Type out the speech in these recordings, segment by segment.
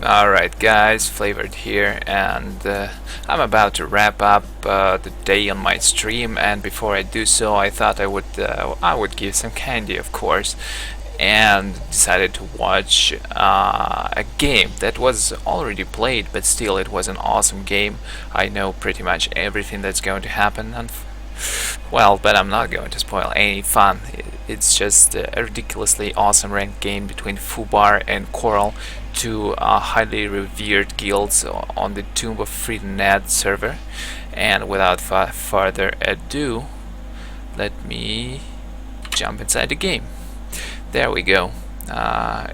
Alright guys, Flavored here, and I'm about to wrap up the day on my stream, and before I do so I thought I would give some candy, of course, and decided to watch a game that was already played, but still it was an awesome game. I know pretty much everything that's going to happen, and well, but I'm not going to spoil any fun. It's just a ridiculously awesome ranked game between FUBAR and Coral, two highly revered guilds on the Tomb of Freedon Nadd server. And without further ado, let me jump inside the game. There we go.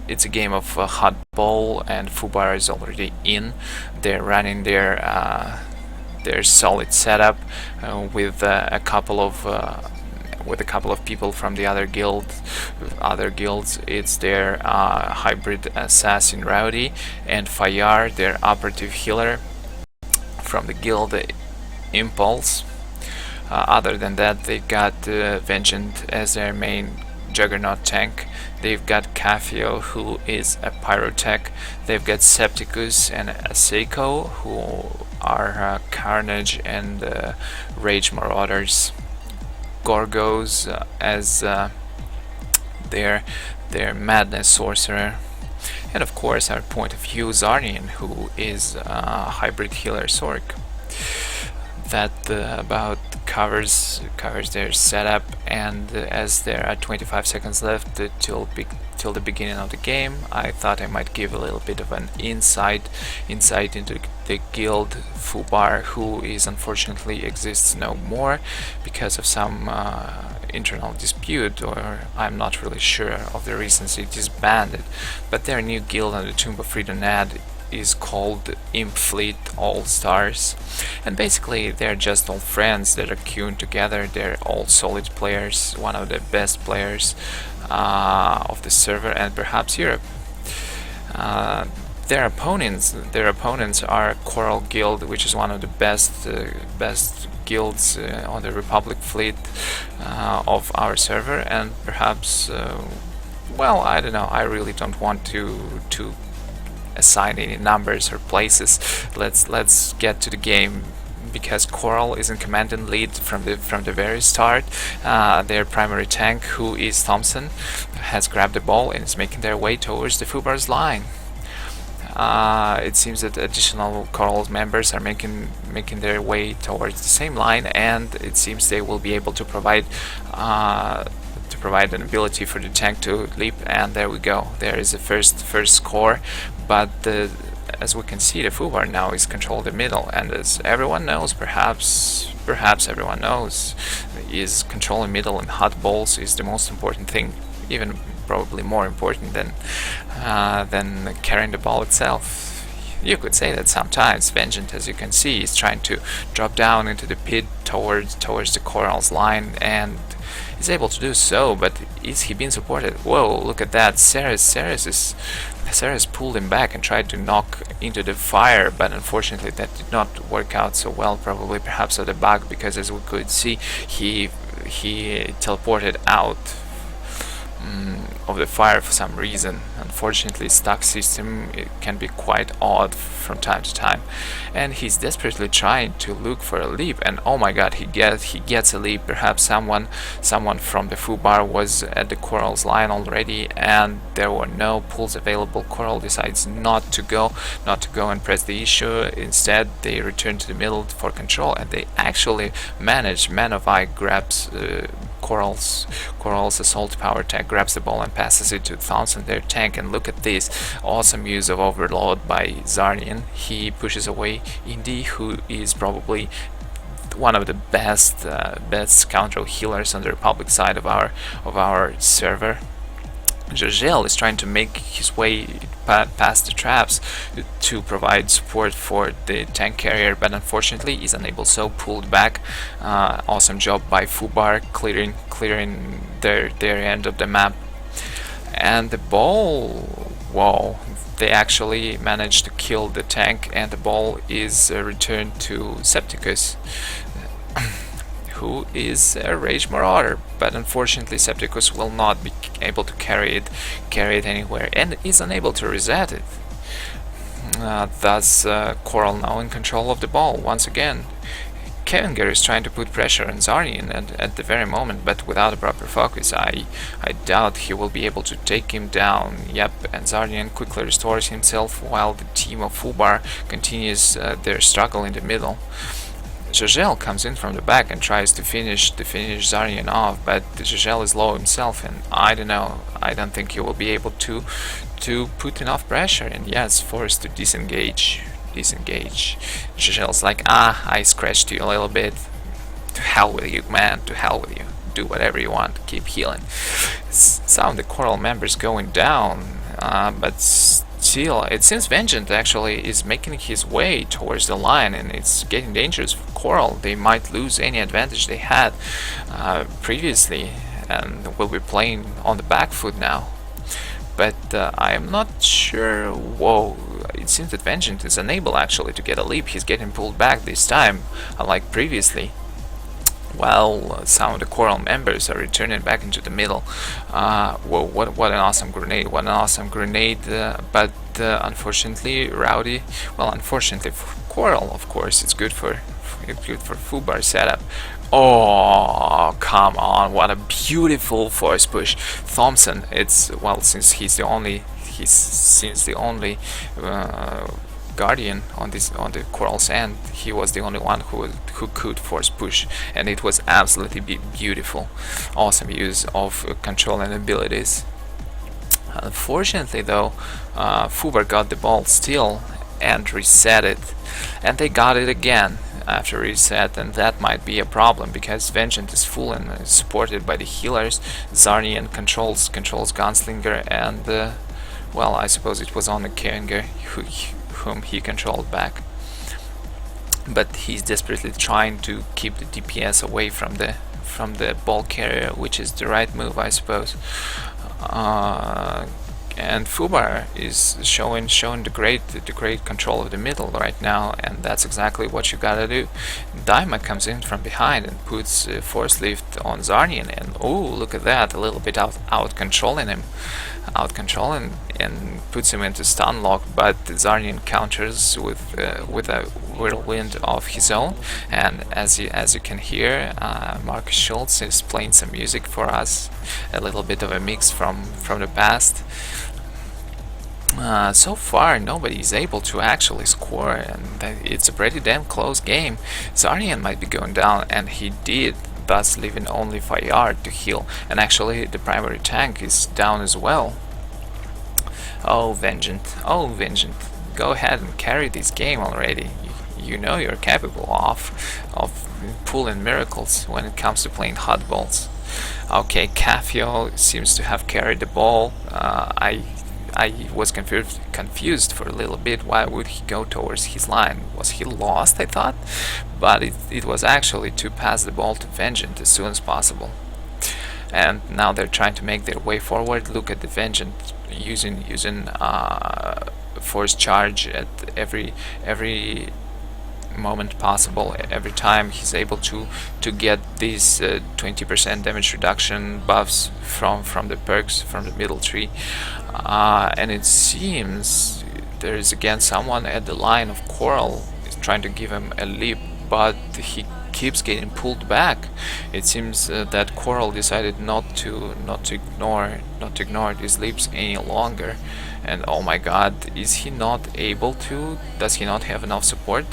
It's a game of hot bowl, and FUBAR is already in. They're running their solid setup with a couple of people from the other guilds. It's their hybrid assassin Rowdy and Fayar, their operative healer from the guild Impulse. Other than that, they got Vengeant as their main Juggernaut tank. They've got Cafio, who is a Pyrotech. They've got Septicus and Aseko, who are Carnage and Rage Marauders. Gorgos as their Madness Sorcerer. And of course our point of view Zarnian, who is a hybrid healer Sork. That about covers their setup, and as there are 25 seconds left till the beginning of the game, I thought I might give a little bit of an insight into the guild FUBAR, who is unfortunately exists no more because of some internal dispute, or I'm not really sure of the reasons it disbanded. But their new guild on the Tomb of Freedon Nadd is called Imp Fleet All Stars, and basically they're just all friends that are queued together. They're all solid players, one of the best players of the server and perhaps Europe. Their opponents are Coral Guild, which is one of the best guilds on the Republic fleet of our server, and perhaps well, I don't know, I really don't want to assign any numbers or places. Let's get to the game, because Coral is in command and lead from the very start. Their primary tank, who is Thompson, has grabbed the ball and is making their way towards the FUBAR's line. It seems that additional Coral members are making their way towards the same line, and it seems they will be able to provide an ability for the tank to leap. And there we go. There is the first score. But as we can see, the FUBAR now is controlling the middle, and as everyone knows, perhaps everyone knows, is controlling middle and hot balls is the most important thing, even probably more important than carrying the ball itself. You could say that sometimes Vengeant, as you can see, is trying to drop down into the pit towards the Coral's line, and is able to do so, but is he being supported? Whoa, look at that. Ceres pulled him back and tried to knock into the fire, but unfortunately that did not work out so well, probably perhaps of the bug, because as we could see, he teleported out of the fire for some reason. Unfortunately, stuck system, it can be quite odd from time to time, and he's desperately trying to look for a leap, and oh my god, he gets a leap. Perhaps someone from the FUBAR was at the Coral's line already, and there were no pulls available. Coral decides not to go and press the issue. Instead, they return to the middle for control, and they actually manage. Man of Eye grabs Coral's assault power tank, grabs the ball and passes it to Thompson, their tank, and look at this awesome use of overload by Zarnian. He pushes away Indy, who is probably one of the best counter healers on the Republic side of our server. Jogel is trying to make his way past the traps to provide support for the tank carrier, but unfortunately is unable, so pulled back. Awesome job by FUBAR clearing their end of the map. And the ball, wow, they actually managed to kill the tank, and the ball is returned to Septicus, who is a Rage Marauder, but unfortunately Septicus will not be able to carry it anywhere, and is unable to reset it. Thus, Coral now in control of the ball once again. Kevinger is trying to put pressure on Zarnian at the very moment, but without a proper focus. I doubt he will be able to take him down. Yep, and Zarnian quickly restores himself while the team of FUBAR continues their struggle in the middle. Jogel comes in from the back and tries to finish Zarnian off, but Jogel is low himself, and I don't know. I don't think he will be able to put enough pressure, and yes, forced to disengage. Jogel's like, I scratched you a little bit. To hell with you, man. To hell with you. Do whatever you want. Keep healing. Some of the Coral members going down, but still, it seems Vengeance actually is making his way towards the line, and it's getting dangerous for Coral. They might lose any advantage they had previously, and will be playing on the back foot now. But I am not sure. Whoa, it seems that Vengeance is unable actually to get a leap. He's getting pulled back this time, unlike previously. While some of the Coral members are returning back into the middle. Whoa, what an awesome grenade. What an awesome grenade. But unfortunately, Rowdy, well, unfortunately for Coral, of course, it's good for FUBAR setup. Oh, come on, what a beautiful force push. Thompson, it's, well, since he's the only guardian on the Coral's end, he was the only one who could force push, and it was absolutely beautiful. Awesome use of control and abilities. Unfortunately though, FUBAR got the ball still and reset it, and they got it again after reset, and that might be a problem because Vengeance is full and is supported by the healers. Zarnian controls Gunslinger, and well, I suppose it was only Kevinger whom he controlled back, but he's desperately trying to keep the DPS away from the ball carrier, which is the right move, I suppose. And FUBAR is showing the great control of the middle right now, and that's exactly what you gotta do. Daima comes in from behind and puts force lift on Zarnian, and oh, look at that, a little bit out controlling him, and puts him into stun lock, but Zarnian counters with a whirlwind of his own. And as you can hear, Marcus Schultz is playing some music for us, a little bit of a mix from the past. So far nobody is able to actually score, and it's a pretty damn close game. Zarnian might be going down, and he did, thus leaving only FUBAR to heal, and actually the primary tank is down as well. Oh Vengeance, go ahead and carry this game already. You know you're capable of pulling miracles when it comes to playing hot balls. Okay, Cafio seems to have carried the ball. I was confused for a little bit. Why would he go towards his line? Was he lost, I thought? But it was actually to pass the ball to Vengeance as soon as possible. And now they're trying to make their way forward. Look at the Vengeance using force charge at every moment possible. Every time he's able to get these 20% damage reduction buffs from the perks from the middle tree. And it seems there is again someone at the line of Coral is trying to give him a leap, but he keeps getting pulled back. It seems that Coral decided not to ignore these leaps any longer. And oh my god, is he not able to? Does he not have enough support?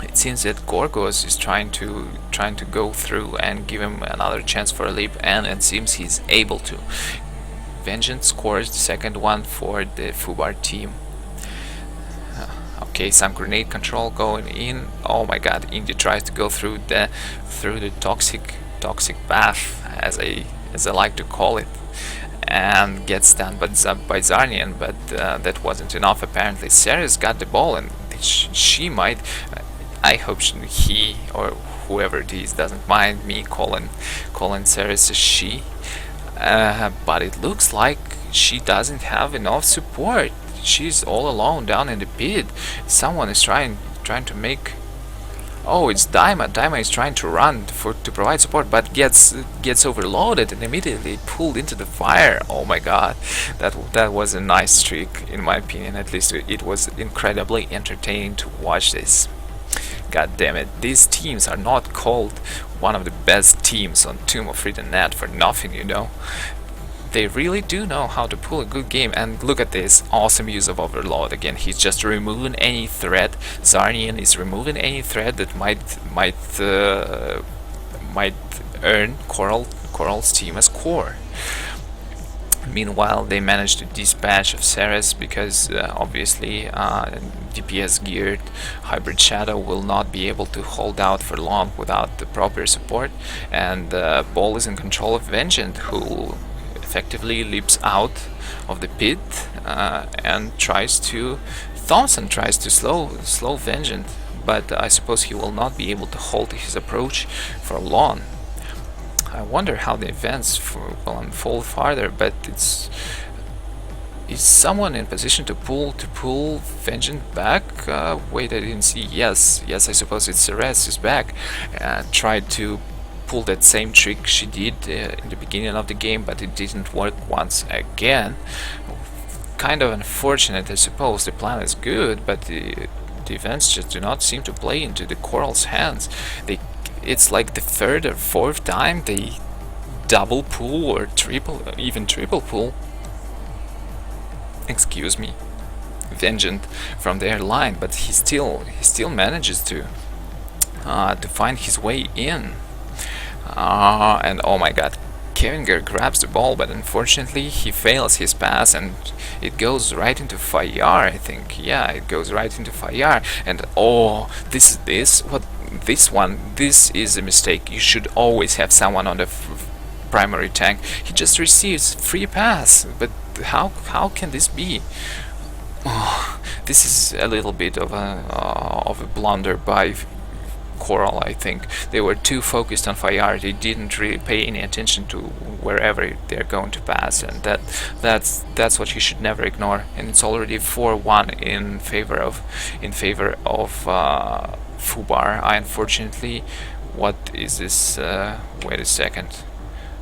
It seems that Gorgos is trying to go through and give him another chance for a leap, and it seems he's able to. Vengeance scores the second one for the FUBAR team. Okay, some grenade control going in. Oh my god, Indy tries to go through the toxic path, as I like to call it, and gets stunned by Zarnian, but that wasn't enough apparently. Ceres got the ball, and she might, I hope he or whoever it is doesn't mind me calling Ceres a she, but it looks like she doesn't have enough support. She's all alone down in the pit. Someone is trying to make Oh, it's Daima. Daima is trying to run to provide support, but gets overloaded and immediately pulled into the fire. Oh my god, that was a nice trick in my opinion. At least it was incredibly entertaining to watch this. God damn it, these teams are not called one of the best teams on Tomb of Freedon Nadd for nothing, you know. They really do know how to pull a good game, and look at this awesome use of overload. Again, he's just removing any threat. Zarnian is removing any threat that might earn Coral's team as core. Meanwhile, they managed to dispatch of Ceres because obviously DPS geared Hybrid Shadow will not be able to hold out for long without the proper support, and Ball is in control of Vengeant, who effectively leaps out of the pit and tries to slow Vengeant, but I suppose he will not be able to hold his approach for long. I wonder how the events will unfold farther, but is someone in position to pull Vengeant back? Wait, I didn't see. Yes, I suppose it's Ceres is back. Tried to pull that same trick she did in the beginning of the game, but it didn't work once again. Kind of unfortunate, I suppose. The plan is good, but the events just do not seem to play into the Coral's hands. It's like the third or fourth time they double pull or even triple pull. Excuse me, Vengeant from their line, but he still manages to find his way in. And oh my god, Kevinger grabs the ball, but unfortunately he fails his pass and it goes right into FUBAR, I think. Yeah, it goes right into FUBAR. And oh, this is a mistake. You should always have someone on the primary tank. He just receives free pass, but how can this be? Oh, this is a little bit of a blunder by Coral, I think. They were too focused on FUBAR. They didn't really pay any attention to wherever they're going to pass, and that's what you should never ignore. And it's already 4-1 in favor of FUBAR. Unfortunately, what is this? Wait a second.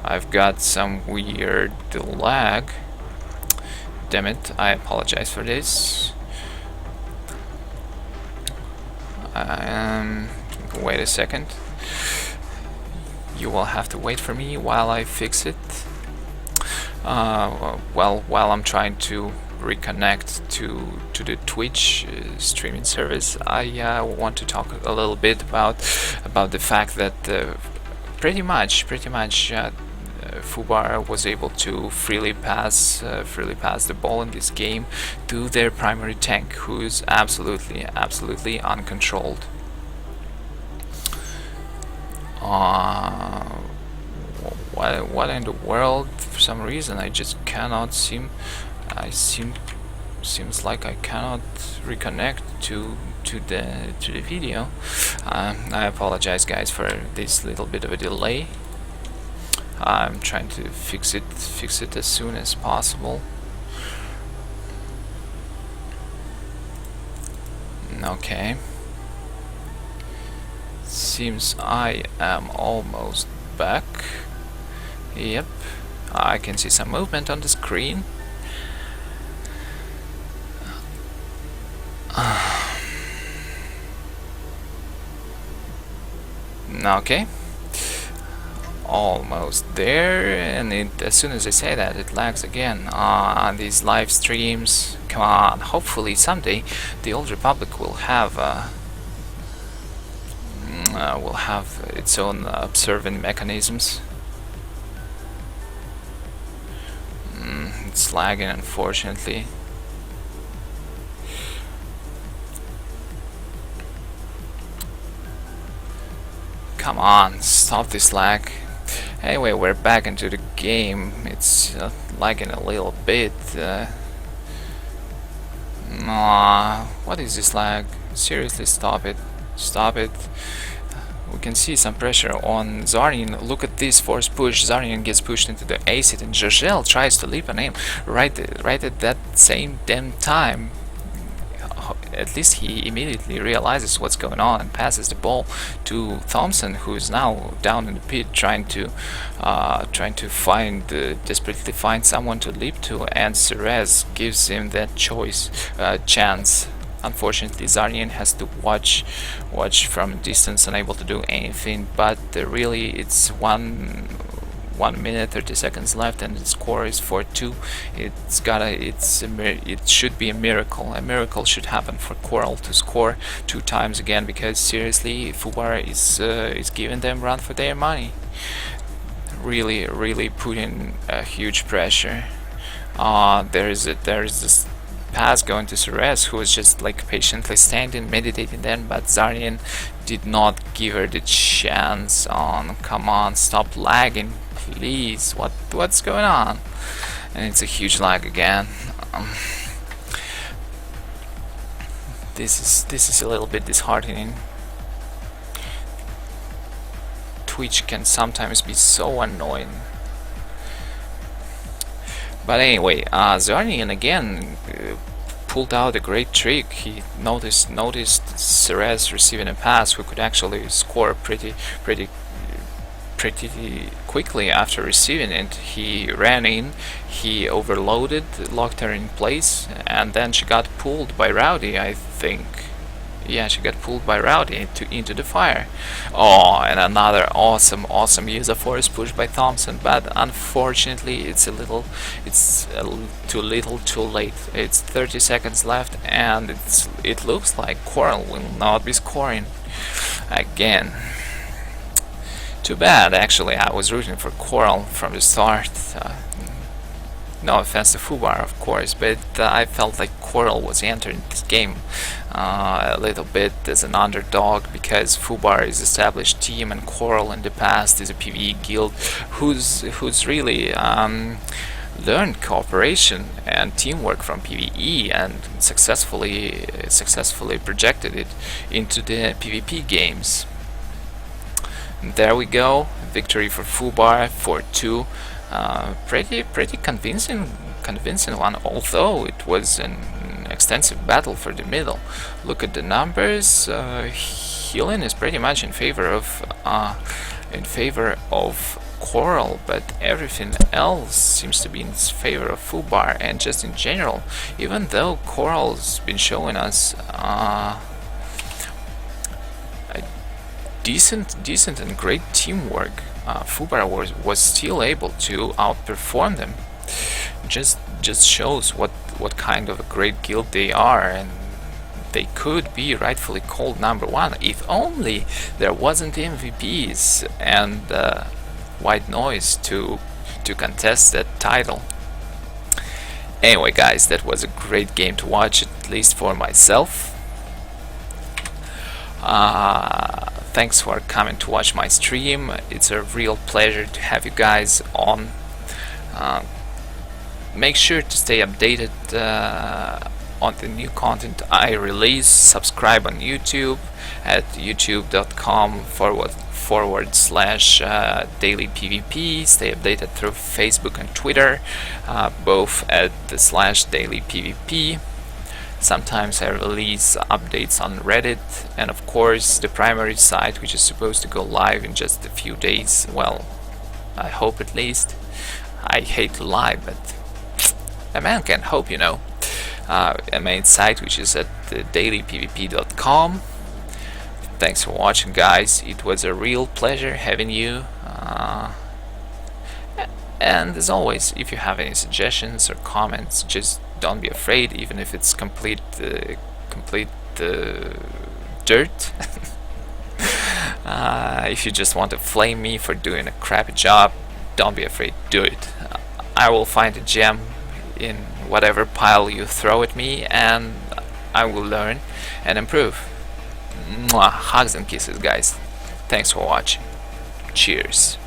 I've got some weird lag. Damn it! I apologize for this. Wait a second. You will have to wait for me while I fix it. Well, while I'm trying to reconnect to the Twitch streaming service, I want to talk a little bit about the fact that pretty much FUBAR was able to freely pass the ball in this game to their primary tank, who is absolutely uncontrolled. What in the world? For some reason, I just cannot seems like I cannot reconnect to the video. I apologize, guys, for this little bit of a delay. I'm trying to fix it as soon as possible. Okay. Seems I am almost back. Yep, I can see some movement on the screen. Okay, almost there, and as soon as I say that, it lags again on these live streams. Come on, hopefully someday the Old Republic will have its own observing mechanisms. It's lagging, unfortunately. Come on, stop this lag. Anyway, we're back into the game. It's lagging a little bit. What is this lag? Seriously, stop it. Stop it. We can see some pressure on Zarnian. Look at this force push. Zarnian gets pushed into the acid, and Jargel tries to leap on him right at that same damn time. at least he immediately realizes what's going on and passes the ball to Thompson, who is now down in the pit trying to desperately find someone to leap to, and Ceres gives him that chance. Unfortunately, Zarnian has to watch from a distance, unable to do anything. But really, it's 1 minute 30 seconds left, and the score is 4-2. It should be a miracle. A miracle should happen for Coral to score 2 times again, because seriously, FUBAR is giving them run for their money. Really putting a huge pressure. There is this pass going to Ceres, who was just like patiently standing, meditating then, but Zarnian did not give her the chance. Come on, stop lagging, please. What's going on? And it's a huge lag again. This is a little bit disheartening. Twitch can sometimes be so annoying. But anyway, Zarnian again pulled out a great trick. He noticed Ceres receiving a pass, who could actually score pretty quickly after receiving it. He ran in, he overloaded, locked her in place, and then she got pulled by Rowdy, I think. Yeah, she got pulled by Rowdy into the fire. Oh, and another awesome use of force push by Thompson, but unfortunately it's too little, too late. It's 30 seconds left, and it looks like Coral will not be scoring again. Too bad, actually. I was rooting for Coral from the start. No offense to FUBAR, of course, but I felt like Coral was entering this game a little bit as an underdog, because FUBAR is an established team, and Coral in the past is a PvE guild who's really learned cooperation and teamwork from PvE and successfully projected it into the PvP games. And there we go, victory for FUBAR, 4-2. Pretty convincing one, although it was an extensive battle for the middle. Look at the numbers. Healing is pretty much in favor of Coral, but everything else seems to be in favor of FUBAR. And just in general, even though Coral's been showing us decent and great teamwork, FUBAR was still able to outperform them. Just shows what kind of a great guild they are, and they could be rightfully called #1 if only there wasn't MVPs and white noise to contest that title. Anyway, guys, that was a great game to watch, at least for myself. Thanks for coming to watch my stream. It's a real pleasure to have you guys on. Make sure to stay updated on the new content I release. Subscribe on YouTube at youtube.com/daily PvP. Stay updated through Facebook and Twitter, both at the /daily PvP. Sometimes I release updates on Reddit, and of course the primary site, which is supposed to go live in just a few days. Well, I hope at least. I hate to lie, but a man can hope, you know. A main site, which is at dailypvp.com. Thanks for watching, guys. It was a real pleasure having you. And as always, if you have any suggestions or comments, just don't be afraid, even if it's complete dirt. If you just want to flame me for doing a crappy job, don't be afraid, do it. I will find a gem in whatever pile you throw at me, and I will learn and improve. Mwah, hugs and kisses, guys. Thanks for watching. Cheers.